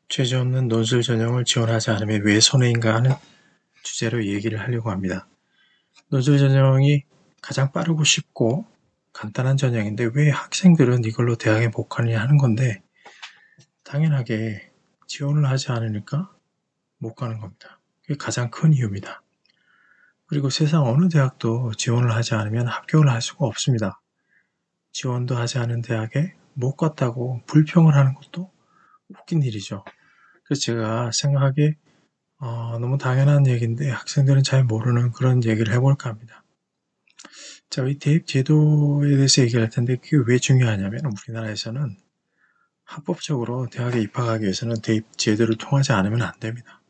죄지 없는 논술 전형을 지원하지 않으면 왜 손해인가 하는 주제로 얘기를 하려고 합니다. 논술 전형이 가장 빠르고 쉽고 간단한 전형인데 왜 학생들은 이걸로 대학에 못 가느냐 하는 건데, 당연하게 지원을 하지 않으니까 못 가는 겁니다. 그게 가장 큰 이유입니다. 그리고 세상 어느 대학도 지원을 하지 않으면 합격을 할 수가 없습니다. 지원도 하지 않은 대학에 못 갔다고 불평을 하는 것도 웃긴 일이죠. 그래서 제가 생각하기에 너무 당연한 얘기인데 학생들은 잘 모르는 그런 얘기를 해볼까 합니다. 자, 이 대입 제도에 대해서 얘기할 텐데 그게 왜 중요하냐면, 우리나라에서는 합법적으로 대학에 입학하기 위해서는 대입 제도를 통하지 않으면 안 됩니다.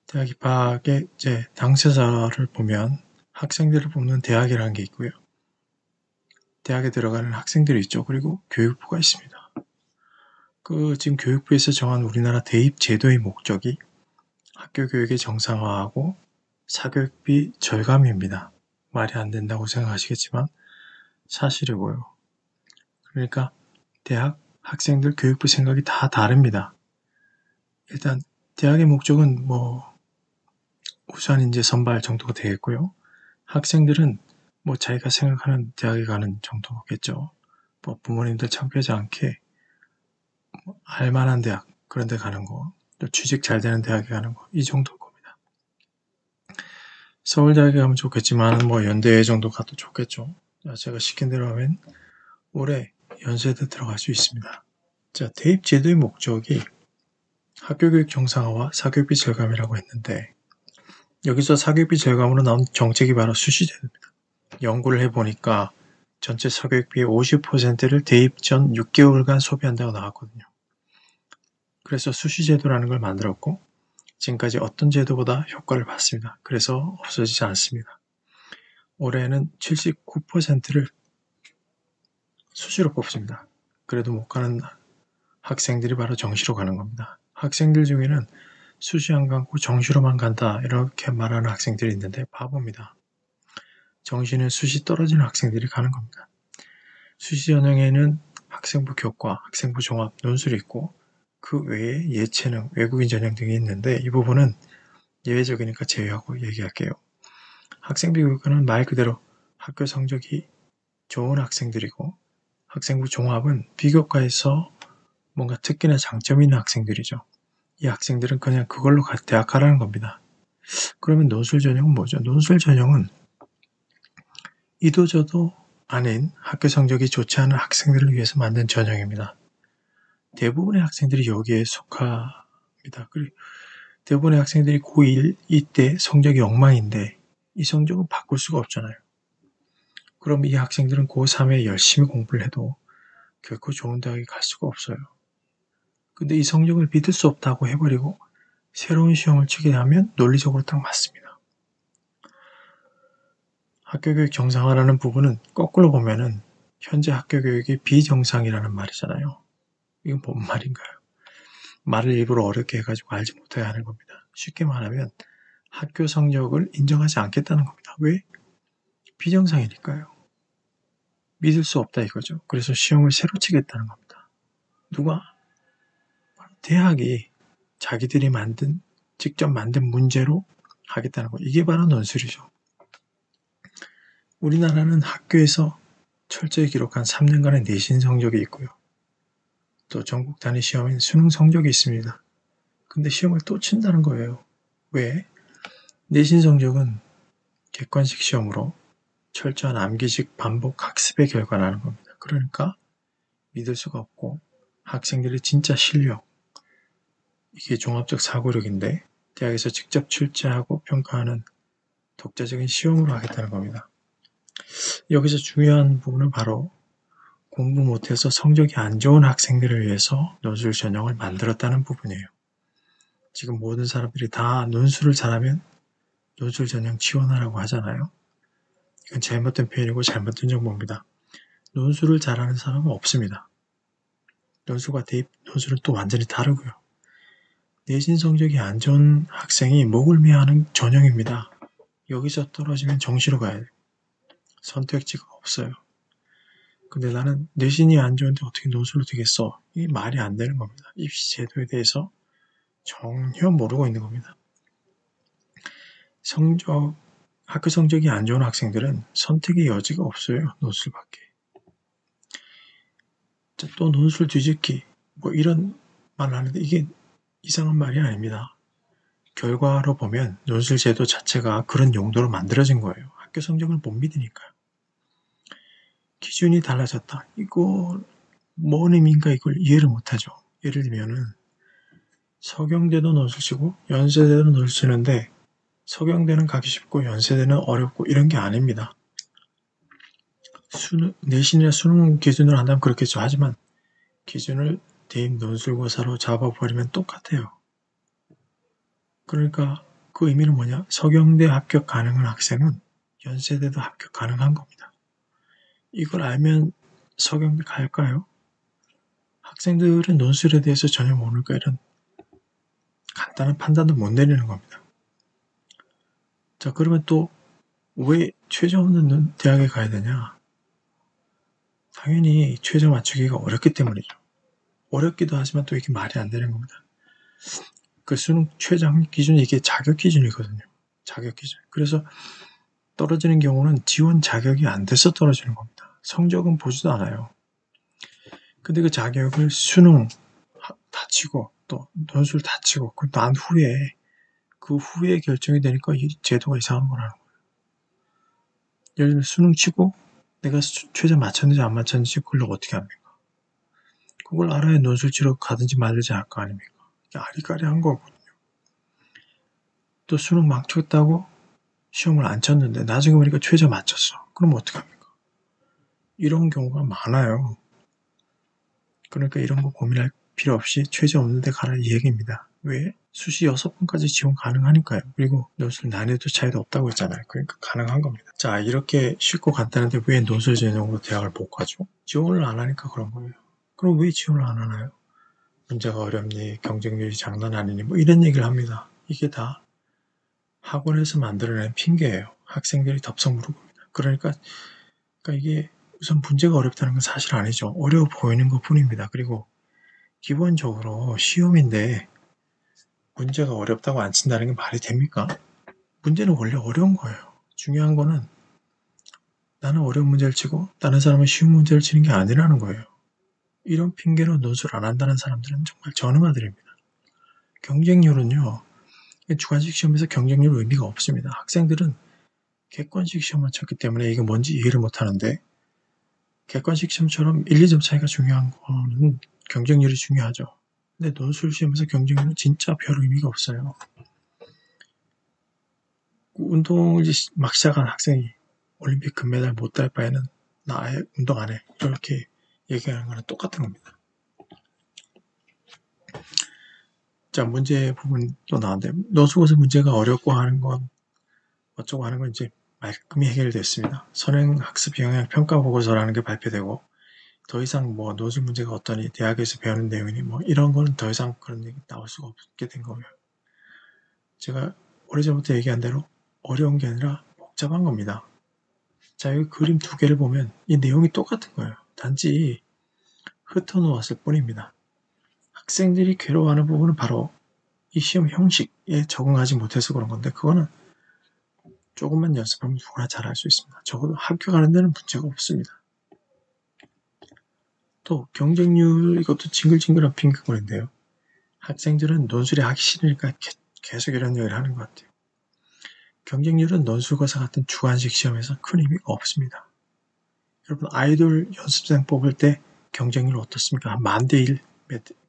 대학 입학의 이제 당사자를 보면 학생들을 뽑는 대학이라는 게 있고요. 대학에 들어가는 학생들이 있죠. 그리고 교육부가 있습니다. 지금 교육부에서 정한 우리나라 대입 제도의 목적이 학교 교육의 정상화하고 사교육비 절감입니다. 말이 안 된다고 생각하시겠지만 사실이고요. 그러니까 대학 학생들 교육부 생각이 다 다릅니다. 일단 대학의 목적은 우선 이제 선발 정도가 되겠고요. 학생들은 자기가 생각하는 대학에 가는 정도겠죠. 부모님들 창피하지 않게 알만한 대학, 그런 데 가는 거, 또 취직 잘 되는 대학에 가는 거, 이 정도일 겁니다. 서울대학에 가면 좋겠지만 연대 정도 가도 좋겠죠. 제가 시킨 대로 하면 올해 연세대 들어갈 수 있습니다. 자, 대입 제도의 목적이 학교교육 정상화와 사교육비 절감이라고 했는데, 여기서 사교육비 절감으로 나온 정책이 바로 수시제도입니다. 연구를 해보니까 전체 사교육비의 50%를 대입 전 6개월간 소비한다고 나왔거든요. 그래서 수시제도라는 걸 만들었고, 지금까지 어떤 제도보다 효과를 봤습니다. 그래서 없어지지 않습니다. 올해는 79%를 수시로 뽑습니다. 그래도 못 가는 학생들이 바로 정시로 가는 겁니다. 학생들 중에는 수시 안 가고 정시로만 간다 이렇게 말하는 학생들이 있는데 바보입니다. 정시는 수시 떨어지는 학생들이 가는 겁니다. 수시 전형에는 학생부 교과, 학생부 종합, 논술이 있고 그 외에 예체능, 외국인 전형 등이 있는데 이 부분은 예외적이니까 제외하고 얘기할게요. 학생부 교과는 말 그대로 학교 성적이 좋은 학생들이고, 학생부 종합은 비교과에서 뭔가 특기나 장점이 있는 학생들이죠. 이 학생들은 그냥 그걸로 대학 가라는 겁니다. 그러면 논술 전형은 뭐죠? 논술 전형은 이도저도 아닌 학교 성적이 좋지 않은 학생들을 위해서 만든 전형입니다. 대부분의 학생들이 여기에 속합니다. 그리고 대부분의 학생들이 고1 이때 성적이 엉망인데 이 성적은 바꿀 수가 없잖아요. 그럼 이 학생들은 고3에 열심히 공부를 해도 결코 좋은 대학에 갈 수가 없어요. 근데 이 성적을 믿을 수 없다고 해버리고 새로운 시험을 치게 하면 논리적으로 딱 맞습니다. 학교교육 정상화라는 부분은 거꾸로 보면은 현재 학교교육이 비정상이라는 말이잖아요. 이건 뭔 말인가요? 말을 일부러 어렵게 해가지고 알지 못하게 하는 겁니다. 쉽게 말하면 학교 성적을 인정하지 않겠다는 겁니다. 왜? 비정상이니까요. 믿을 수 없다 이거죠. 그래서 시험을 새로 치겠다는 겁니다. 누가? 대학이 자기들이 직접 만든 문제로 하겠다는 거. 이게 바로 논술이죠. 우리나라는 학교에서 철저히 기록한 3년간의 내신 성적이 있고요. 또 전국 단위 시험인 수능 성적이 있습니다. 근데 시험을 또 친다는 거예요. 왜? 내신 성적은 객관식 시험으로 철저한 암기식 반복 학습의 결과라는 겁니다. 그러니까 믿을 수가 없고 학생들의 진짜 실력, 이게 종합적 사고력인데 대학에서 직접 출제하고 평가하는 독자적인 시험으로 하겠다는 겁니다. 여기서 중요한 부분은 바로 공부 못해서 성적이 안 좋은 학생들을 위해서 논술 전형을 만들었다는 부분이에요. 지금 모든 사람들이 다 논술을 잘하면 논술 전형 지원하라고 하잖아요. 이건 잘못된 표현이고 잘못된 정보입니다. 논술을 잘하는 사람은 없습니다. 논술과 대입 논술은 또 완전히 다르고요. 내신 성적이 안 좋은 학생이 목을 매하는 전형입니다. 여기서 떨어지면 정시로 가야 돼요. 선택지가 없어요. 근데 나는 내신이 안 좋은데 어떻게 논술로 되겠어? 이게 말이 안 되는 겁니다. 입시 제도에 대해서 전혀 모르고 있는 겁니다. 학교 성적이 안 좋은 학생들은 선택의 여지가 없어요. 논술밖에. 또 논술 뒤집기 뭐 이런 말 하는데 이게 이상한 말이 아닙니다. 결과로 보면 논술 제도 자체가 그런 용도로 만들어진 거예요. 학교 성적을 못 믿으니까요. 기준이 달라졌다. 이거 뭔 의미인가 이걸 이해를 못하죠. 예를 들면은 서경대도 논술 치고 연세대도 논술 치는데 서경대는 가기 쉽고 연세대는 어렵고 이런 게 아닙니다. 내신이나 수능 기준으로 한다면 그렇겠죠. 하지만 기준을 대입 논술고사로 잡아버리면 똑같아요. 그러니까 그 의미는 뭐냐? 서경대 합격 가능한 학생은 연세대도 합격 가능한 겁니다. 이걸 알면 서경대 갈까요? 학생들은 논술에 대해서 전혀 모르니까 이런 간단한 판단도 못 내리는 겁니다. 자, 그러면 또 왜 최저 없는 대학에 가야 되냐? 당연히 최저 맞추기가 어렵기 때문이죠. 어렵기도 하지만 또 이게 말이 안 되는 겁니다. 그 수능 최저 합격 기준이 이게 자격 기준이거든요. 자격 기준. 그래서 떨어지는 경우는 지원 자격이 안 돼서 떨어지는 겁니다. 성적은 보지도 않아요. 근데 그 자격을 수능 다 치고 또 논술 다 치고 난 후에 그 후에 결정이 되니까 이 제도가 이상한 거라는 거예요. 예를 들면 수능 치고 내가 최저 맞췄는지 안 맞췄는지 그걸 어떻게 합니까? 그걸 알아야 논술 치러 가든지 말든지 할 거 아닙니까? 아리까리한 거거든요. 또 수능 망쳤다고 시험을 안 쳤는데 나중에 보니까 최저 맞췄어. 그럼 어떻게 합니까? 이런 경우가 많아요. 그러니까 이런 거 고민할 필요 없이 최저 없는 데 가라 이 얘기입니다. 왜? 수시 6번까지 지원 가능하니까요. 그리고 논술 난이도 차이도 없다고 했잖아요. 그러니까 가능한 겁니다. 자, 이렇게 쉽고 간단한데 왜 논술 전형으로 대학을 못 가죠? 지원을 안 하니까 그런 거예요. 그럼 왜 지원을 안 하나요? 문제가 어렵니, 경쟁률이 장난 아니니 뭐 이런 얘기를 합니다. 이게 다 학원에서 만들어낸 핑계예요. 학생들이 덥석 물어봅니다. 그러니까 이게 우선 문제가 어렵다는 건 사실 아니죠. 어려워 보이는 것 뿐입니다. 그리고 기본적으로 시험인데 문제가 어렵다고 안 친다는 게 말이 됩니까? 문제는 원래 어려운 거예요. 중요한 거는 나는 어려운 문제를 치고 다른 사람은 쉬운 문제를 치는 게 아니라는 거예요. 이런 핑계로 논술 안 한다는 사람들은 정말 전응아들입니다. 경쟁률은요. 주관식 시험에서 경쟁률 의미가 없습니다. 학생들은 객관식 시험만 쳤기 때문에 이게 뭔지 이해를 못하는데 객관식 시험처럼 1, 2점 차이가 중요한 거는 경쟁률이 중요하죠. 근데 논술 시험에서 경쟁률은 진짜 별 의미가 없어요. 운동을 막 시작한 학생이 올림픽 금메달 못 딸 바에는 나 아예 운동 안 해. 이렇게 얘기하는 거랑 똑같은 겁니다. 자, 문제 부분 또 나왔는데 논술고사 문제가 어렵고 하는 건 어쩌고 하는 건 이제 말끔히 해결됐습니다. 선행학습 영향평가 보고서라는 게 발표되고 더 이상 뭐 논술 문제가 어떠니 대학에서 배우는 내용이니 뭐 이런 거는 더 이상 그런 얘기 나올 수가 없게 된 거고요. 제가 오래전부터 얘기한 대로 어려운 게 아니라 복잡한 겁니다. 자, 여기 그림 두 개를 보면 이 내용이 똑같은 거예요. 단지 흩어놓았을 뿐입니다. 학생들이 괴로워하는 부분은 바로 이 시험 형식에 적응하지 못해서 그런 건데 그거는 조금만 연습하면 누구나 잘할 수 있습니다. 적어도 학교 가는 데는 문제가 없습니다. 또 경쟁률 이것도 징글징글한 핑크거리인데요. 학생들은 논술이 하기 싫으니까 계속 이런 얘기를 하는 것 같아요. 경쟁률은 논술고사 같은 주관식 시험에서 큰 의미가 없습니다. 여러분 아이돌 연습생 뽑을 때 경쟁률 어떻습니까? 한 10,000대 1,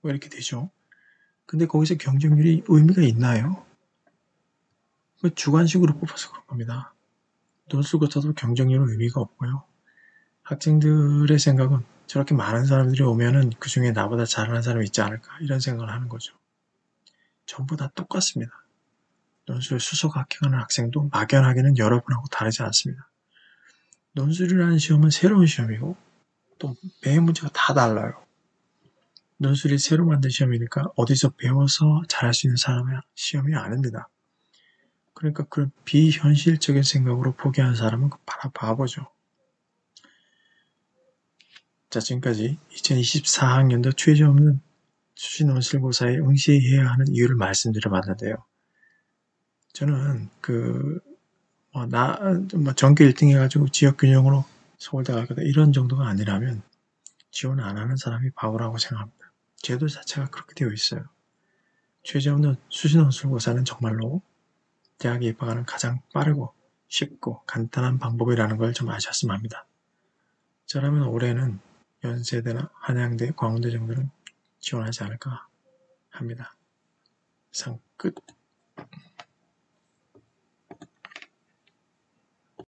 뭐 이렇게 되죠. 근데 거기서 경쟁률이 의미가 있나요? 주관식으로 뽑아서 그런 겁니다. 논술고사도 경쟁률은 의미가 없고요. 학생들의 생각은 저렇게 많은 사람들이 오면은 그 중에 나보다 잘하는 사람이 있지 않을까 이런 생각을 하는 거죠. 전부 다 똑같습니다. 논술 수석 합격하는 학생도 막연하게는 여러분하고 다르지 않습니다. 논술이라는 시험은 새로운 시험이고 또 매 문제가 다 달라요. 논술이 새로 만든 시험이니까 어디서 배워서 잘할 수 있는 사람의 시험이 아닙니다. 그러니까 그런 비현실적인 생각으로 포기하는 사람은 바보죠. 자, 지금까지 2024학년도 최저 없는 수시논술고사에 응시해야 하는 이유를 말씀드려봤는데요. 저는 전교 1등 해가지고 지역균형으로 서울대 갈 거다 이런 정도가 아니라면 지원 안 하는 사람이 바보라고 생각합니다. 제도 자체가 그렇게 되어 있어요. 최저 없는 수시논술고사는 정말로 대학에 입학하는 가장 빠르고 쉽고 간단한 방법이라는 걸 좀 아셨으면 합니다. 저라면 올해는 연세대나 한양대, 광운대 정도는 지원하지 않을까 합니다. 이상 끝.